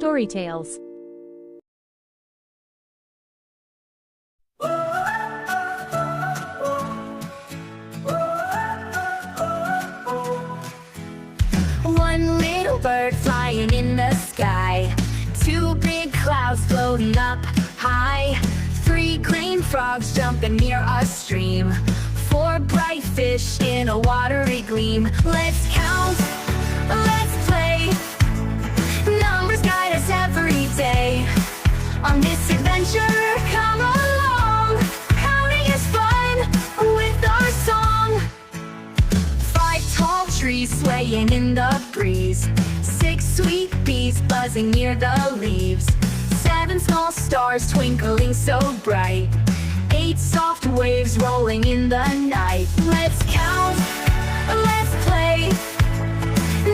Story Tales. One little bird flying in the sky, two big clouds floating up high, three green frogs jumping near a stream, four bright fish in a watery gleam. Let's count, let's play, numbers guide us every day. On this adventure, come along, counting is fun with our song. Five tall trees swaying in the breeze, six sweet bees buzzing near the leaves, seven small stars twinkling so bright, eight soft waves rolling in the night. Let's count, let's play,